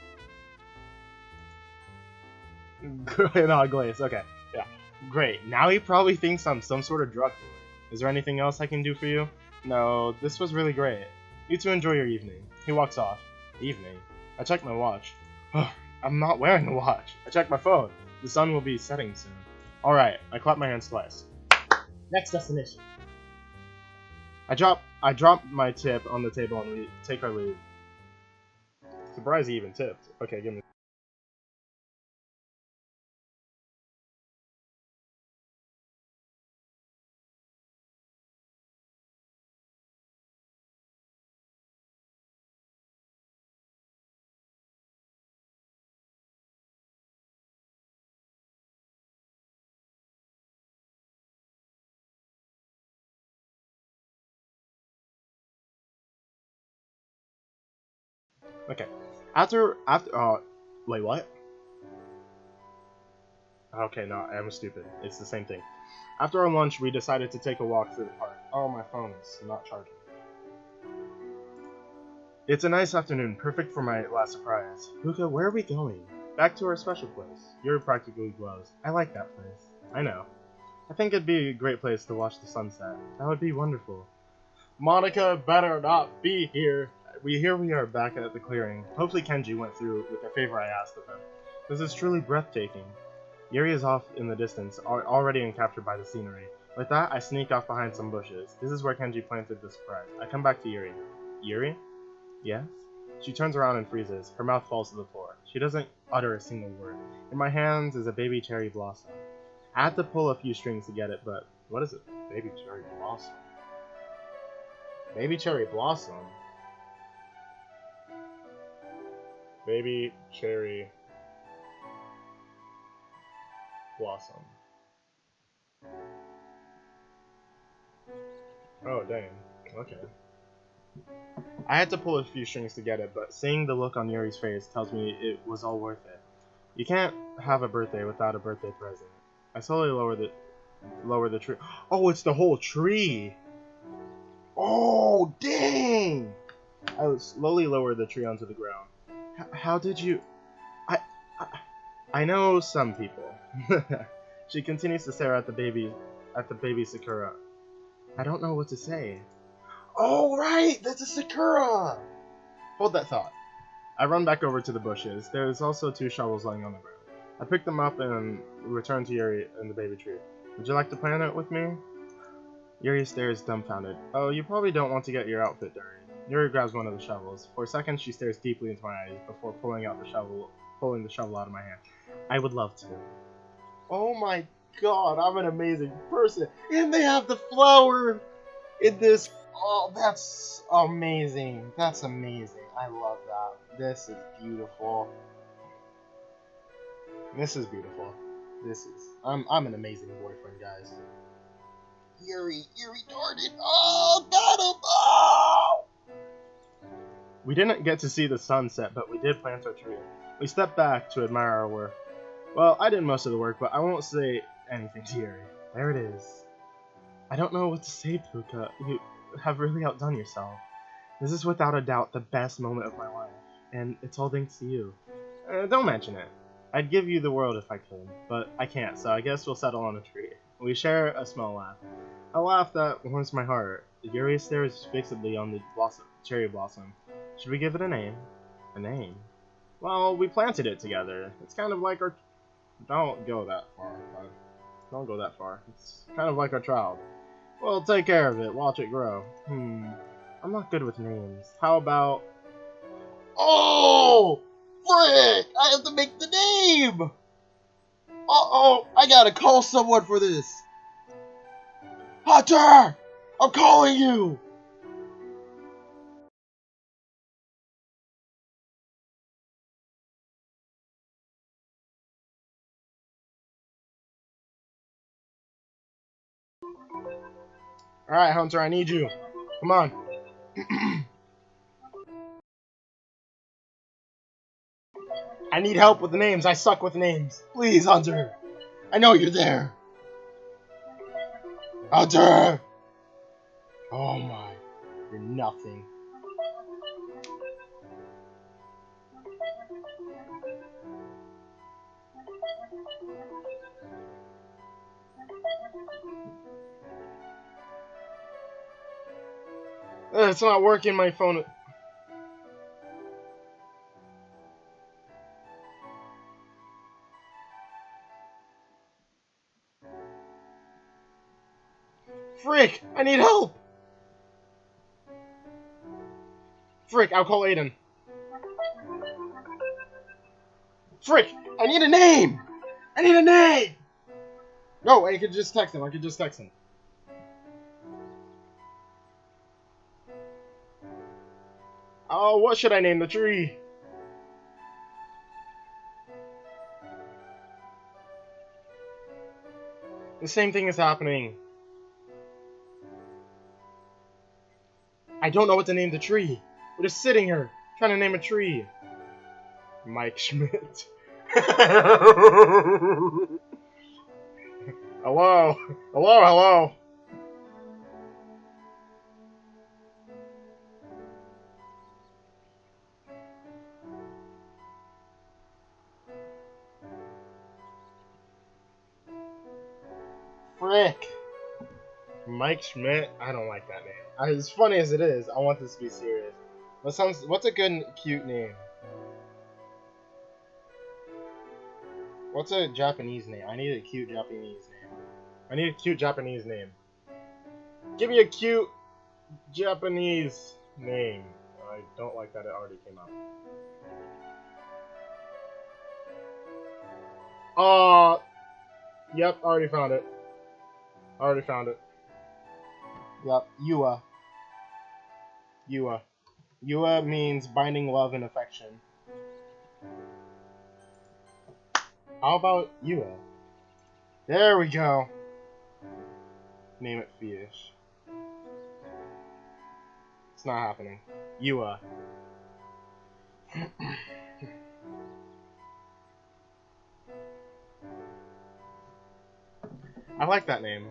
An odd glaze, okay. Yeah. Great. Now he probably thinks I'm some sort of drug dealer. Is there anything else I can do for you? No, this was really great. You two enjoy your evening. He walks off. Evening? I check my watch. I'm not wearing a watch. I check my phone. The sun will be setting soon. Alright, I clap my hands twice. Next destination. I drop my tip on the table and we take our leave. Surprised he even tipped. Okay, give me. Okay. Wait, what? Okay, no, I'm stupid. It's the same thing. After our lunch, we decided to take a walk through the park. Oh, my phone is not charging. It's a nice afternoon, perfect for my last surprise. Puka, where are we going? Back to our special place. You're practically glows. I like that place. I know. I think it'd be a great place to watch the sunset. That would be wonderful. Monica better not be here. Here we are back at the clearing. Hopefully Kenji went through with the favor I asked of him. This is truly breathtaking. Yuri is off in the distance, already encaptured by the scenery. With that, I sneak off behind some bushes. This is where Kenji planted the surprise. I come back to Yuri. Yuri? Yes? She turns around and freezes. Her mouth falls to the floor. She doesn't utter a single word. In my hands is a baby cherry blossom. I had to pull a few strings to get it, but what is it? Baby cherry blossom. Baby cherry blossom? Baby cherry blossom. Oh, dang. Okay. I had to pull a few strings to get it, but seeing the look on Yuri's face tells me it was all worth it. You can't have a birthday without a birthday present. I slowly lower the tree. Oh, it's the whole tree! Oh, dang! I slowly lower the tree onto the ground. How did you... I, I... I know some people. She continues to stare at the baby Sakura. I don't know what to say. Oh, right! That's a Sakura! Hold that thought. I run back over to the bushes. There's also 2 shovels lying on the ground. I pick them up and return to Yuri and the baby tree. Would you like to plant it with me? Yuri stares dumbfounded. Oh, you probably don't want to get your outfit dirty. Yuri grabs one of the shovels. For a second, she stares deeply into my eyes before pulling the shovel out of my hand. I would love to. Oh my god, I'm an amazing person. And they have the flower in this. Oh, that's amazing. That's amazing. I love that. This is beautiful. This is beautiful. I'm an amazing boyfriend, guys. Yuri darted. Oh, got him. Oh! We didn't get to see the sunset, but we did plant our tree. We stepped back to admire our work. Well, I did most of the work, but I won't say anything to Yuri. There it is. I don't know what to say, Puka. You have really outdone yourself. This is without a doubt the best moment of my life, and it's all thanks to you. Don't mention it. I'd give you the world if I could, but I can't, so I guess we'll settle on a tree. We share a small laugh. A laugh that warms my heart. Yuri stares fixedly on the cherry blossom. Should we give it a name? A name? Well, we planted it together. It's kind of like our... Don't go that far, bud. Don't go that far. It's kind of like our child. Well, take care of it. Watch it grow. I'm not good with names. How about... Oh! Frick! I have to make the name! Uh-oh! I gotta call someone for this! Hunter! I'm calling you! Alright, Hunter, I need you. Come on. I need help with the names. I suck with names. Please, Hunter. I know you're there. Hunter! Oh my. You're nothing. It's not working, my phone. Frick! I need help! Frick, I'll call Aiden. Frick! I need a name! I need a name! No, I could just text him. Oh, what should I name the tree? The same thing is happening. I don't know what to name the tree. We're just sitting here, trying to name a tree. Mike Schmidt. Hello? Hello? Frick. Mike Schmidt? I don't like that name. As funny as it is, I want this to be serious. What's a good, cute name? What's a Japanese name? I need a cute Japanese name. Give me a cute Japanese name. I don't like that it already came out. Yep, already found it. Yep, Yua. Yua means binding love and affection. How about Yua? There we go. Name it Fish. It's not happening. Yua. I like that name.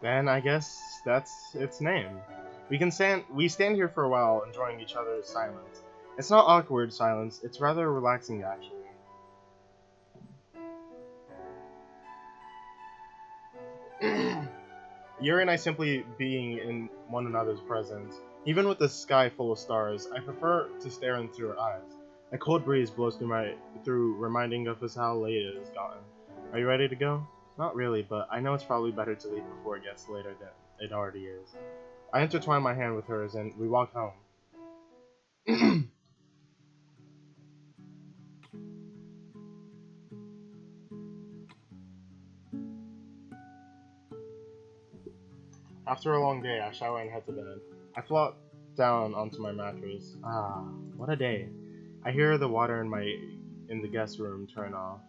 Then I guess that's its name. We stand here for a while, enjoying each other's silence. It's not awkward silence, it's rather relaxing actually. Yuri and I simply being in one another's presence. Even with the sky full of stars, I prefer to stare into her eyes. A cold breeze blows through reminding of us how late it has gotten. Are you ready to go? Not really, but I know it's probably better to leave before it gets later than it already is. I intertwine my hand with hers and we walk home. After a long day, I shower and head to bed. I flop down onto my mattress. Ah, what a day. I hear the water in the guest room turn off.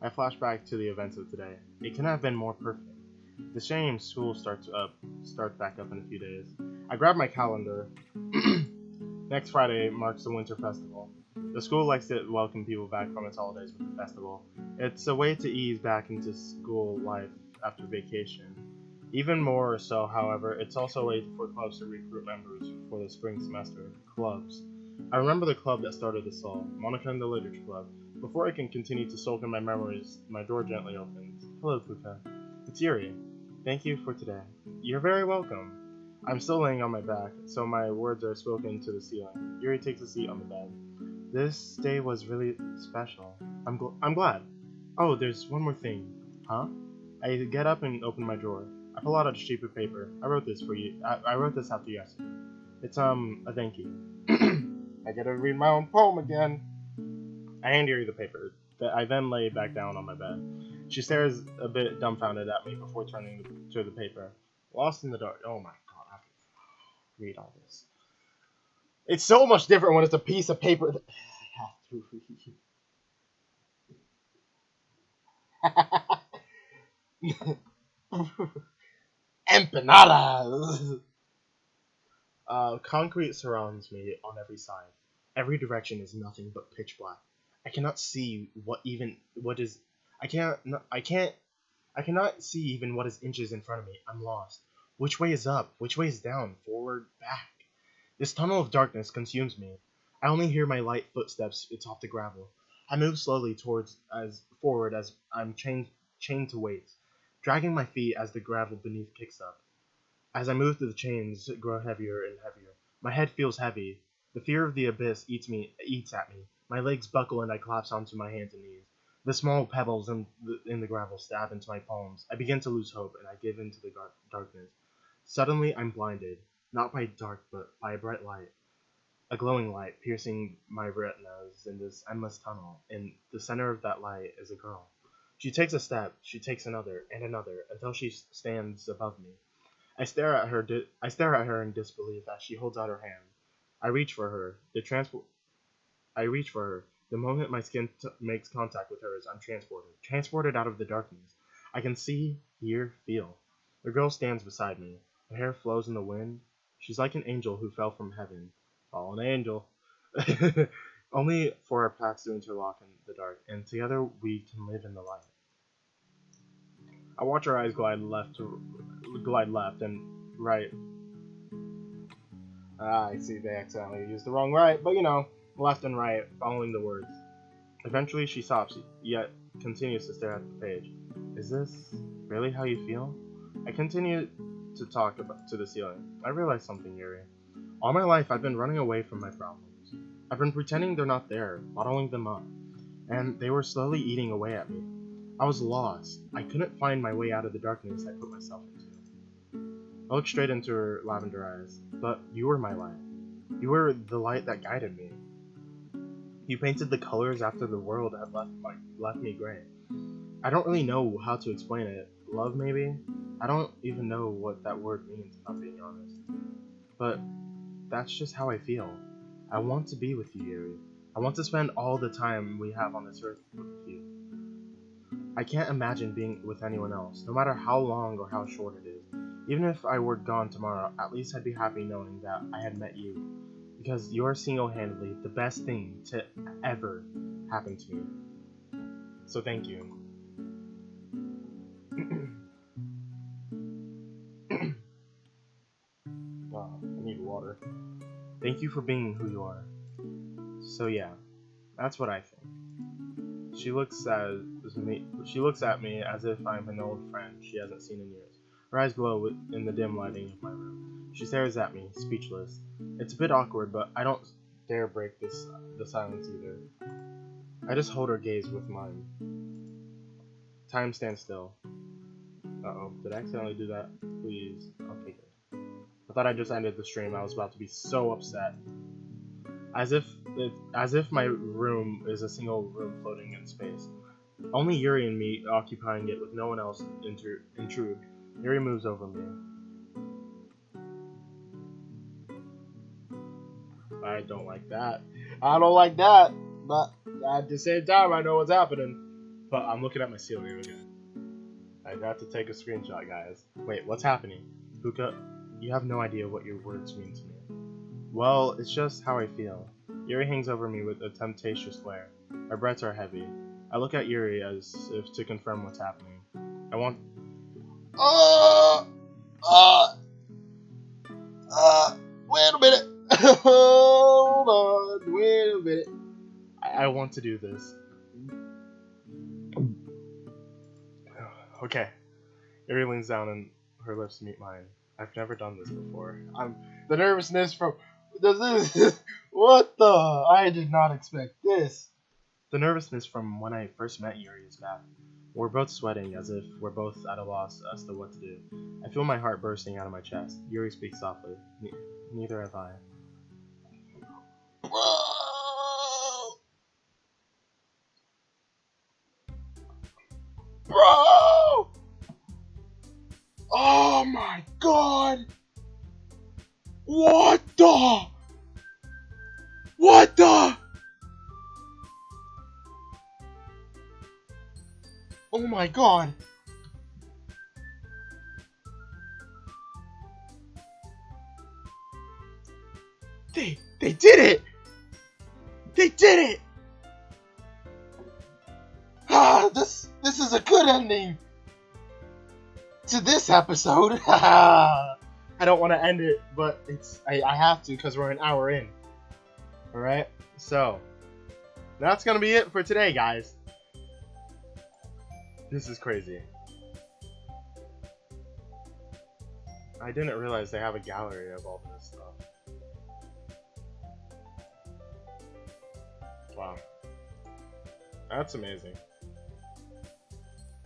I flash back to the events of today. It couldn't have been more perfect. The shame school starts back up in a few days. I grab my calendar. Next Friday marks the winter festival. The school likes to welcome people back from its holidays with the festival. It's a way to ease back into school life after vacation. Even more so, however, it's also a way for clubs to recruit members for the spring semester. Clubs. I remember the club that started this all, Monica and the Literature Club. Before I can continue to soak in my memories, my door gently opens. Hello, Puka. It's Yuri. Thank you for today. You're very welcome. I'm still laying on my back, so my words are spoken to the ceiling. Yuri takes a seat on the bed. This day was really special. I'm glad. Oh, there's one more thing. Huh? I get up and open my drawer. I pull out a sheet of paper. I wrote this for you. I wrote this after yesterday. It's a thank you. I get to read my own poem again. I hand Yuri the paper. I then lay back down on my bed. She stares a bit dumbfounded at me before turning to the paper. Lost in the dark. Oh my god, I have to read all this. It's so much different when it's a piece of paper that I have to read. Empanadas! Concrete surrounds me on every side. Every direction is nothing but pitch black. I cannot see I cannot see even what is inches in front of me. I'm lost. Which way is up? Which way is down? Forward? Back? This tunnel of darkness consumes me. I only hear my light footsteps atop the gravel. I move slowly forward as I'm chained to weights, dragging my feet as the gravel beneath kicks up. As I move, the chains grow heavier and heavier. My head feels heavy. The fear of the abyss eats at me. My legs buckle and I collapse onto my hands and knees. The small pebbles in the gravel stab into my palms. I begin to lose hope and I give in to the darkness. Suddenly, I'm blinded, not by dark, but by a bright light. A glowing light piercing my retinas in this endless tunnel. In the center of that light is a girl. She takes a step, she takes another, and another, until she stands above me. I stare at her in disbelief as she holds out her hand. I reach for her. The moment my skin makes contact with hers, I'm transported out of the darkness. I can see, hear, feel. The girl stands beside me. Her hair flows in the wind. She's like an angel who fell from heaven. Fallen angel. Only for our paths to interlock in the dark, and together we can live in the light. I watch her eyes glide left and right. I see they accidentally used the wrong right, but left and right, following the words. Eventually she stops, yet continues to stare at the page. Is this really how you feel? I continue to talk to the ceiling. I realize something, Yuri. All my life I've been running away from my problems. I've been pretending they're not there, bottling them up, and they were slowly eating away at me. I was lost. I couldn't find my way out of the darkness I put myself into. I looked straight into her lavender eyes. But you were my light. You were the light that guided me. You painted the colors after the world had left me gray. I don't really know how to explain it. Love, maybe? I don't even know what that word means, if I'm being honest. But that's just how I feel. I want to be with you, Yuri. I want to spend all the time we have on this earth with you. I can't imagine being with anyone else, no matter how long or how short it is. Even if I were gone tomorrow, at least I'd be happy knowing that I had met you. Because you're single-handedly the best thing to ever happen to me. So thank you. Oh, I need water. Thank you for being who you are. So yeah, that's what I think. She looks at me as if I'm an old friend she hasn't seen in years. Her eyes glow in the dim lighting of my room. She stares at me, speechless. It's a bit awkward, but I don't dare break the silence either. I just hold her gaze with mine. Time stands still. Uh-oh, did I accidentally do that? Please. Okay, good. I thought I just ended the stream. I was about to be so upset. As if my room is a single room floating in space. Only Yuri and me occupying it with no one else intrude. Yuri moves over me. I don't like that. I don't like that. But at the same time, I know what's happening. But I'm looking at my seal here again. I got to take a screenshot, guys. Wait, what's happening? Puka, you have no idea what your words mean to me. Well, it's just how I feel. Yuri hangs over me with a temptatious glare. Our breaths are heavy. I look at Yuri as if to confirm what's happening. I want... wait a minute! Hold on, wait a minute. I want to do this. Okay. Yuri leans down and her lips meet mine. I've never done this before. The nervousness from... What the... I did not expect this. The nervousness from when I first met Yuri is back. We're both sweating as if we're both at a loss as to what to do. I feel my heart bursting out of my chest. Yuri speaks softly. Neither have I. Bro! Oh my god! What the? What the? Oh my god! They did it! They did it! Ah, this is a good ending to this episode. I don't want to end it, but I have to because we're an hour in. Alright, so that's gonna be it for today, guys. This is crazy. I didn't realize they have a gallery of all this stuff. Wow. That's amazing.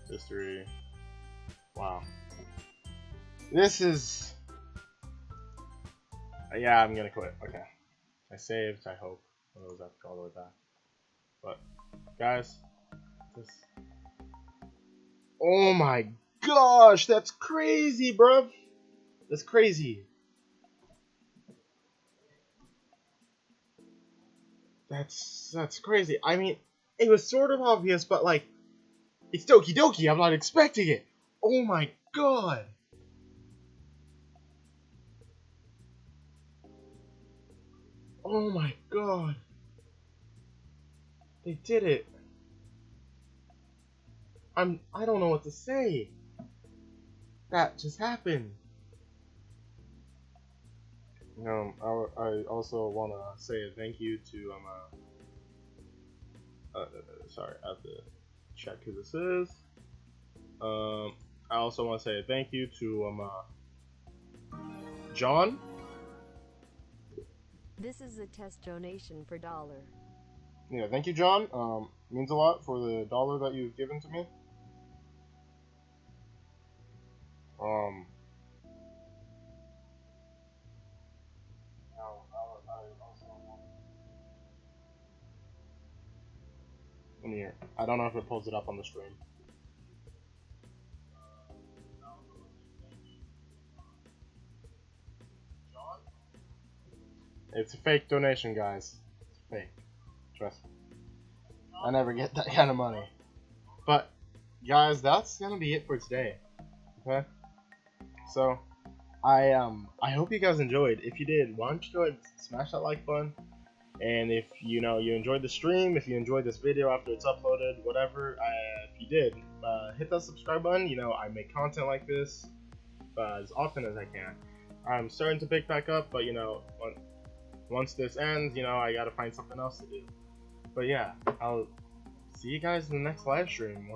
History. Wow. This is... Yeah, I'm gonna quit. Okay. I saved, I hope. Otherwise I have to go all the way back. But, guys, this... Oh my gosh, that's crazy, bruv. That's crazy. That's crazy. I mean, it was sort of obvious, but like, it's Doki Doki. I'm not expecting it. Oh my god. Oh my god. They did it. I don't know what to say. That just happened. I also want to say a thank you to sorry, I have to check who this is. I also want to say a thank you to John. This is a test donation for $1. Yeah, thank you, John. Means a lot for the $1 that you've given to me. Here. I don't know if it pulls it up on the stream. It's a fake donation, guys. It's fake. Trust me. I never get that kind of money. But, guys, that's gonna be it for today. Okay? So, I hope you guys enjoyed. If you did, why don't you go ahead and smash that like button? And if you enjoyed the stream, if you enjoyed this video after it's uploaded, whatever, if you did, hit that subscribe button. I make content like this as often as I can. I'm starting to pick back up, but once this ends, you know, I gotta find something else to do. But yeah, I'll see you guys in the next live stream.